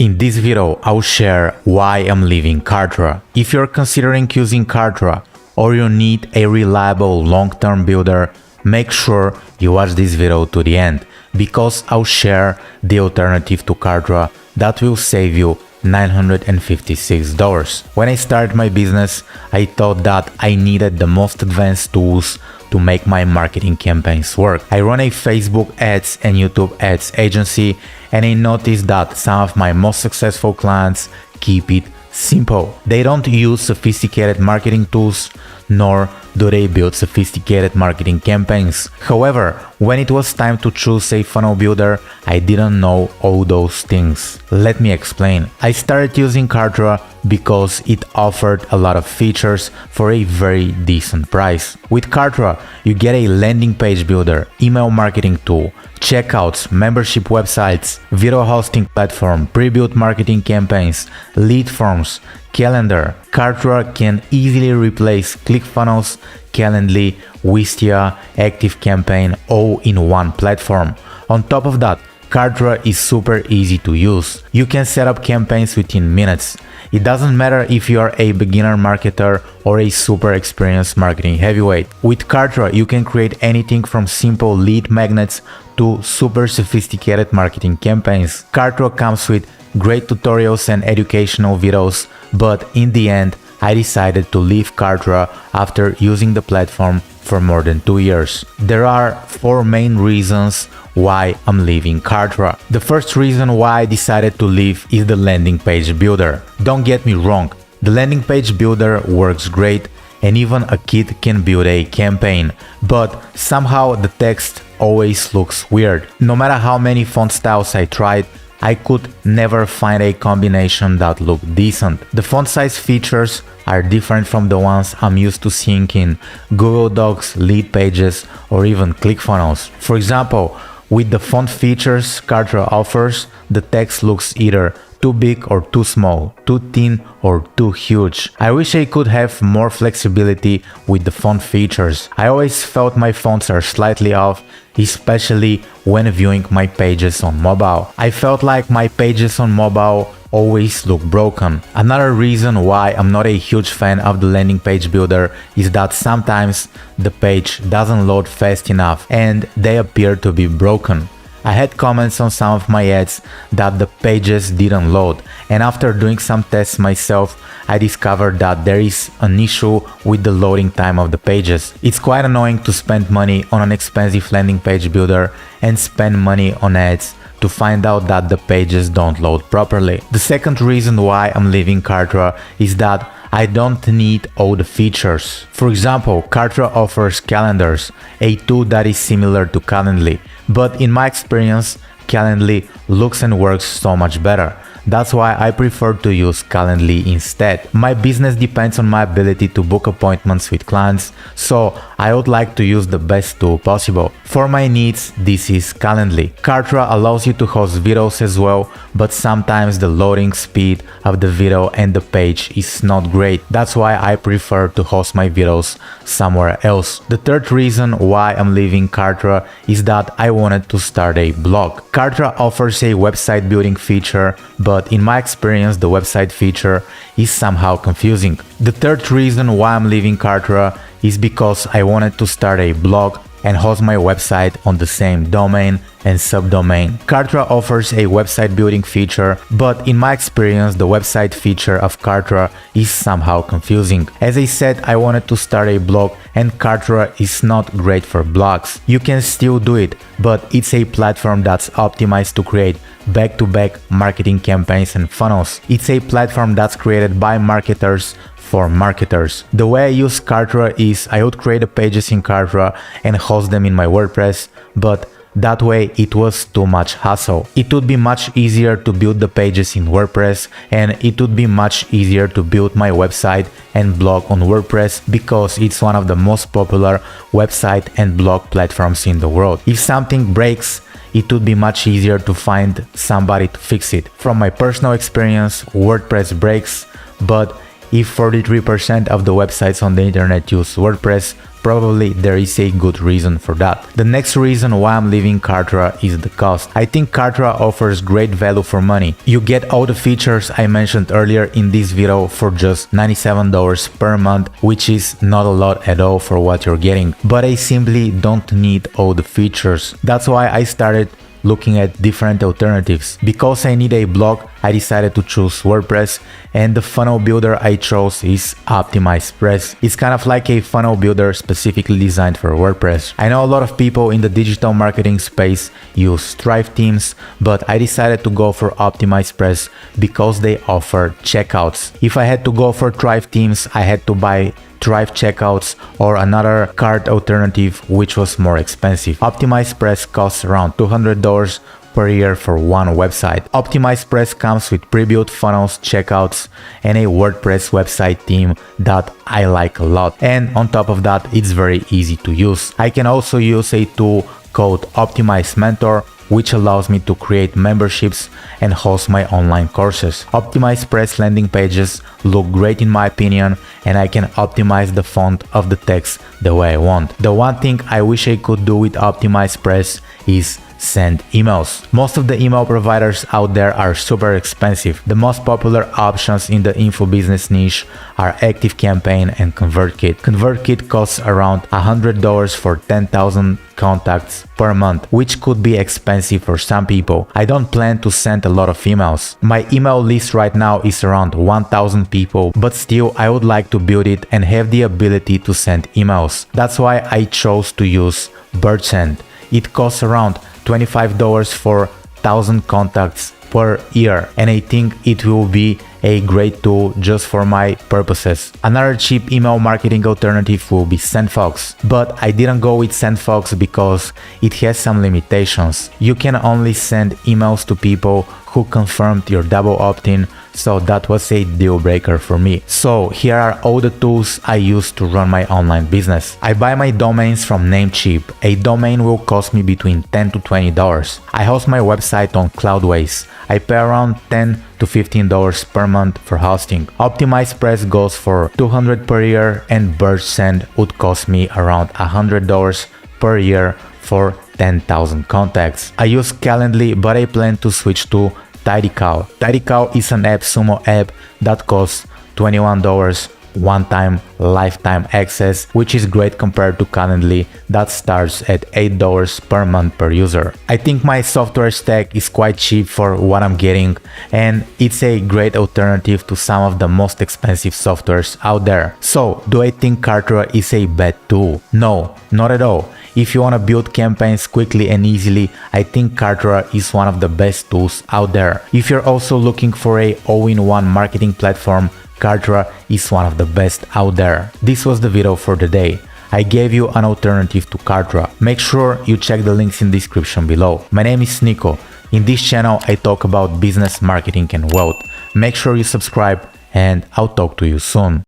In this video, I'll share why I'm leaving Kartra. If you're considering using Kartra or you need a reliable long-term builder, make sure you watch this video to the end, because I'll share the alternative to Kartra that will save you $956. When I started my business, I thought that I needed the most advanced tools to make my marketing campaigns work. I run a Facebook ads and YouTube ads agency, and I noticed that some of my most successful clients keep it simple. They don't use sophisticated marketing tools, nor do they build sophisticated marketing campaigns. However, when it was time to choose a funnel builder, I didn't know all those things. Let me explain. I started using Kartra because it offered a lot of features for a very decent price. With Kartra, you get a landing page builder, email marketing tool, checkouts, membership websites, video hosting platform, pre-built marketing campaigns, lead forms, calendar. Kartra can easily replace ClickFunnels, Calendly, Wistia, ActiveCampaign all in one platform. On top of that, Kartra is super easy to use. You can set up campaigns within minutes. It doesn't matter if you are a beginner marketer or a super experienced marketing heavyweight. With Kartra, you can create anything from simple lead magnets to super sophisticated marketing campaigns. Kartra comes with great tutorials and educational videos, but in the end, I decided to leave Kartra after using the platform for more than 2 years. There are 4 main reasons why I'm leaving Kartra. The first reason why I decided to leave is the landing page builder. Don't get me wrong, the landing page builder works great and even a kid can build a campaign, but somehow the text always looks weird. No matter how many font styles I tried, I could never find a combination that looked decent. The font size features are different from the ones I'm used to seeing in Google Docs, lead pages, or even ClickFunnels. For example, with the font features Kartra offers, the text looks either too big or too small, too thin or too huge. I wish I could have more flexibility with the font features. I always felt my fonts are slightly off, especially when viewing my pages on mobile. I felt like my pages on mobile always look broken. Another reason why I'm not a huge fan of the landing page builder is that sometimes the page doesn't load fast enough and they appear to be broken. I had comments on some of my ads that the pages didn't load, and after doing some tests myself, I discovered that there is an issue with the loading time of the pages. It's quite annoying to spend money on an expensive landing page builder and spend money on ads to find out that the pages don't load properly. The second reason why I'm leaving Kartra is that I don't need all the features. For example, Kartra offers calendars, a tool that is similar to Calendly, but in my experience, Calendly looks and works so much better. That's why I prefer to use Calendly instead. My business depends on my ability to book appointments with clients, so I would like to use the best tool possible. For my needs, this is Calendly. Kartra allows you to host videos as well, but sometimes the loading speed of the video and the page is not great. That's why I prefer to host my videos somewhere else. The third reason why I'm leaving Kartra is that I wanted to start a blog. Kartra offers a website building feature, but in my experience, the website feature is somehow confusing. The third reason why I'm leaving Kartra is because I wanted to start a blog and host my website on the same domain and subdomain. Kartra offers a website building feature, but in my experience, the website feature of Kartra is somehow confusing. As I said, I wanted to start a blog, and Kartra is not great for blogs. You can still do it, but it's a platform that's optimized to create back-to-back marketing campaigns and funnels. It's a platform that's created by marketers for marketers. The way I use Kartra is I would create the pages in Kartra and host them in my WordPress, but that way it was too much hassle. It would be much easier to build the pages in WordPress, and it would be much easier to build my website and blog on WordPress because it's one of the most popular website and blog platforms in the world. If something breaks, it would be much easier to find somebody to fix it. From my personal experience, WordPress breaks, but if 43% of the websites on the internet use WordPress, probably there is a good reason for that. The next reason why I'm leaving Kartra is the cost. I think Kartra offers great value for money. You get all the features I mentioned earlier in this video for just $97 per month, which is not a lot at all for what you're getting. But I simply don't need all the features. That's why I started looking at different alternatives. Because I need a blog, I decided to choose WordPress, and the funnel builder I chose is OptimizePress. It's kind of like a funnel builder specifically designed for WordPress. I know a lot of people in the digital marketing space use Strive themes, but I decided to go for OptimizePress because they offer checkouts. If I had to go for Thrive themes, I had to buy Thrive checkouts or another cart alternative which was more expensive. OptimizePress costs around $200 per year for one website. OptimizePress comes with pre-built funnels, checkouts, and a WordPress website theme that I like a lot. And on top of that, it's very easy to use. I can also use a tool called Optimize Mentor, which allows me to create memberships and host my online courses. OptimizePress landing pages look great in my opinion, and I can optimize the font of the text the way I want. The one thing I wish I could do with OptimizePress is send emails. Most of the email providers out there are super expensive. The most popular options in the info business niche are ActiveCampaign and ConvertKit. ConvertKit costs around $100 for 10,000 contacts per month, which could be expensive for some people. I don't plan to send a lot of emails. My email list right now is around 1,000 people, but still I would like to build it and have the ability to send emails. That's why I chose to use BirdSend. It costs around $25 for 1,000 contacts per year, and I think it will be a great tool just for my purposes. Another cheap email marketing alternative will be SendFox, but I didn't go with SendFox because it has some limitations. You can only send emails to people who confirmed your double opt-in, so that was a deal breaker for me. So here are all the tools I use to run my online business. I buy my domains from Namecheap. A domain will cost me between $10 to $20. I host my website on Cloudways. I pay around $10 to $15 per month for hosting. OptimizePress goes for $200 per year, and BirdSend would cost me around $100 per year for 10,000 contacts. I use Calendly, but I plan to switch to TidyCal. TidyCal is an AppSumo app that costs $21 one-time lifetime access, which is great compared to Calendly that starts at $8 per month per user. I think my software stack is quite cheap for what I'm getting, and it's a great alternative to some of the most expensive softwares out there. So, do I think Kartra is a bad tool? No, not at all. If you want to build campaigns quickly and easily, I think Kartra is one of the best tools out there. If you're also looking for a all-in-one marketing platform, Kartra is one of the best out there. This was the video for the day. I gave you an alternative to Kartra. Make sure you check the links in the description below. My name is Nico. In this channel, I talk about business, marketing and wealth. Make sure you subscribe, and I'll talk to you soon.